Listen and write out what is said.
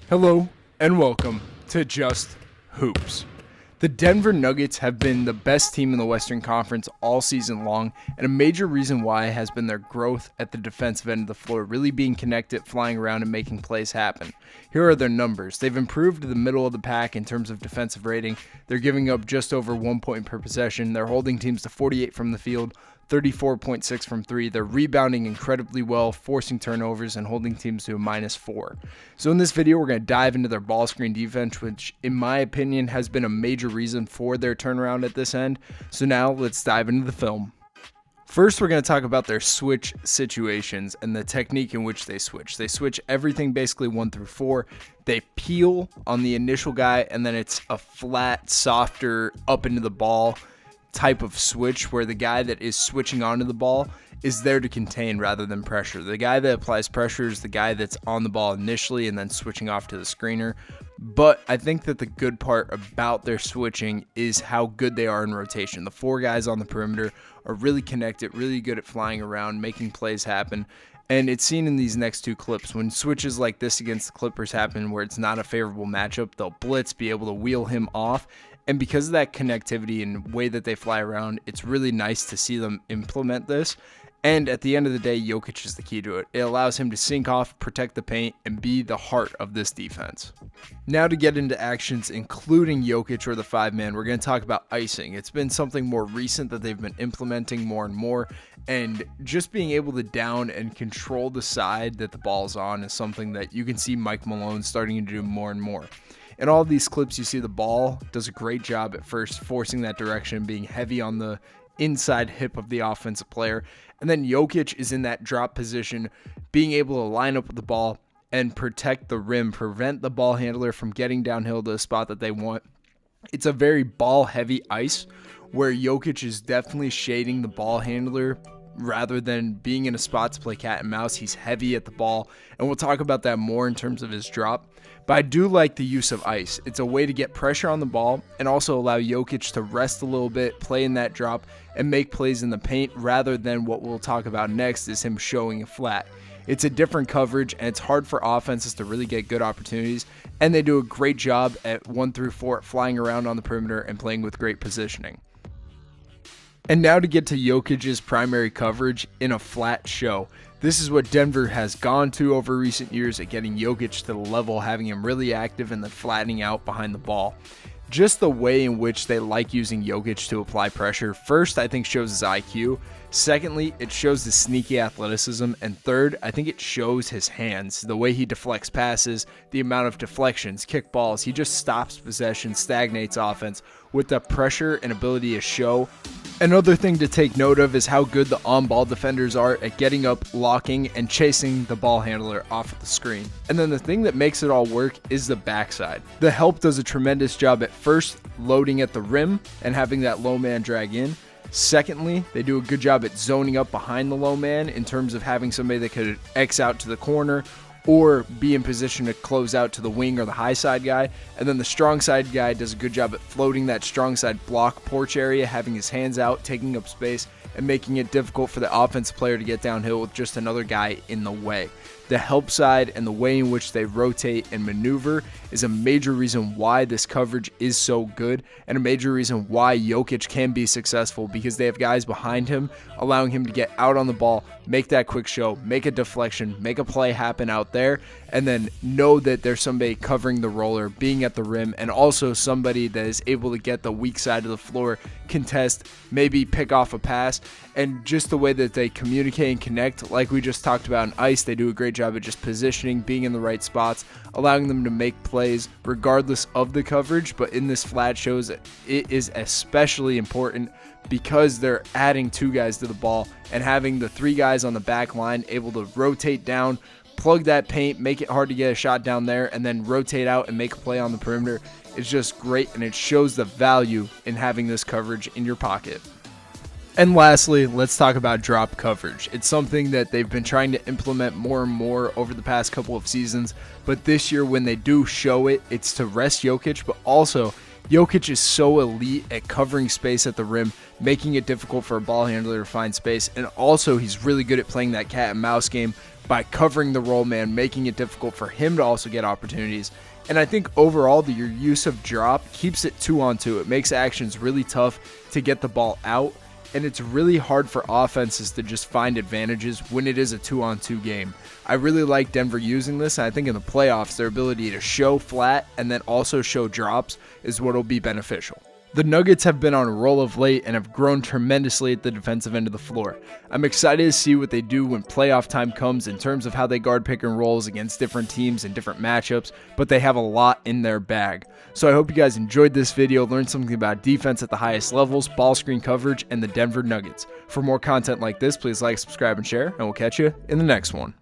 Hello and welcome to Just Hoops. The Denver Nuggets have been the best team in the Western Conference all season long, and a major reason why has been their growth at the defensive end of the floor, really being connected, flying around, and making plays happen. Here are their numbers. They've improved to the middle of the pack in terms of defensive rating. They're giving up just over 1 point per possession. They're holding teams to 48 from the field, 34.6 from three. They're rebounding incredibly well, forcing turnovers and holding teams to a -4. So in this video, we're going to dive into their ball screen defense, which in my opinion has been a major reason for their turnaround at this end. So now let's dive into the film. First, we're going to talk about their switch situations and the technique in which they switch. They switch everything basically 1 through 4. They peel on the initial guy, and then it's a flat, softer, up into the ball type of switch where the guy that is switching onto the ball is there to contain rather than pressure. The guy that applies pressure is the guy that's on the ball initially and then switching off to the screener. But I think that the good part about their switching is how good they are in rotation. The 4 guys on the perimeter are really connected, really good at flying around, making plays happen. And it's seen in these next 2 clips. When switches like this against the Clippers happen where it's not a favorable matchup, they'll blitz, be able to wheel him off. And because of that connectivity and way that they fly around, it's really nice to see them implement this. And at the end of the day, Jokic is the key to it. It allows him to sink off, protect the paint, and be the heart of this defense. Now to get into actions, including Jokic or the 5-man, we're going to talk about icing. It's been something more recent that they've been implementing more and more. And just being able to down and control the side that the ball's on is something that you can see Mike Malone starting to do more and more. In all of these clips, you see the ball does a great job at first forcing that direction, being heavy on the inside hip of the offensive player. And then Jokic is in that drop position, being able to line up with the ball and protect the rim, prevent the ball handler from getting downhill to a spot that they want. It's a very ball-heavy ice where Jokic is definitely shading the ball handler rather than being in a spot to play cat and mouse. He's heavy at the ball, and we'll talk about that more in terms of his drop. But I do like the use of ice. It's a way to get pressure on the ball and also allow Jokic to rest a little bit, play in that drop, and make plays in the paint rather than what we'll talk about next is him showing a flat. It's a different coverage, and it's hard for offenses to really get good opportunities, and they do a great job at 1 through 4 flying around on the perimeter and playing with great positioning. And now to get to Jokic's primary coverage in a flat show. This is what Denver has gone to over recent years at getting Jokic to the level, having him really active and then flattening out behind the ball. Just the way in which they like using Jokic to apply pressure, first, I think shows his IQ. Secondly, it shows his sneaky athleticism. And third, I think it shows his hands, the way he deflects passes, the amount of deflections, kickballs. He just stops possession, stagnates offense with the pressure and ability to show. Another thing to take note of is how good the on-ball defenders are at getting up, locking, and chasing the ball handler off of the screen. And then the thing that makes it all work is the backside. The help does a tremendous job at first loading at the rim and having that low man drag in. Secondly, they do a good job at zoning up behind the low man in terms of having somebody that could X out to the corner or be in position to close out to the wing or the high side guy. And then the strong side guy does a good job at floating that strong side block porch area, having his hands out, taking up space, and making it difficult for the offensive player to get downhill with just another guy in the way. The help side and the way in which they rotate and maneuver is a major reason why this coverage is so good and a major reason why Jokic can be successful, because they have guys behind him allowing him to get out on the ball, make that quick show, make a deflection, make a play happen out there, and then know that there's somebody covering the roller, being at the rim, and also somebody that is able to get the weak side of the floor, contest, maybe pick off a pass. And just the way that they communicate and connect, like we just talked about in ice, they do a great job at just positioning, being in the right spots, allowing them to make plays regardless of the coverage. But in this flat shows it is especially important because they're adding 2 guys to the ball and having the 3 guys on the back line able to rotate down, plug that paint, make it hard to get a shot down there, and then rotate out and make a play on the perimeter is just great, and it shows the value in having this coverage in your pocket. And lastly, let's talk about drop coverage. It's something that they've been trying to implement more and more over the past couple of seasons, but this year when they do show it, it's to rest Jokic, but also Jokic is so elite at covering space at the rim, making it difficult for a ball handler to find space, and also he's really good at playing that cat and mouse game, by covering the roll man, making it difficult for him to also get opportunities. And I think overall, your use of drop keeps it 2-on-2. It makes actions really tough to get the ball out, and it's really hard for offenses to just find advantages when it is a 2-on-2 game. I really like Denver using this, and I think in the playoffs, their ability to show flat and then also show drops is what will be beneficial. The Nuggets have been on a roll of late and have grown tremendously at the defensive end of the floor. I'm excited to see what they do when playoff time comes in terms of how they guard pick and rolls against different teams and different matchups, but they have a lot in their bag. So I hope you guys enjoyed this video, learned something about defense at the highest levels, ball screen coverage, and the Denver Nuggets. For more content like this, please like, subscribe, and share, and we'll catch you in the next one.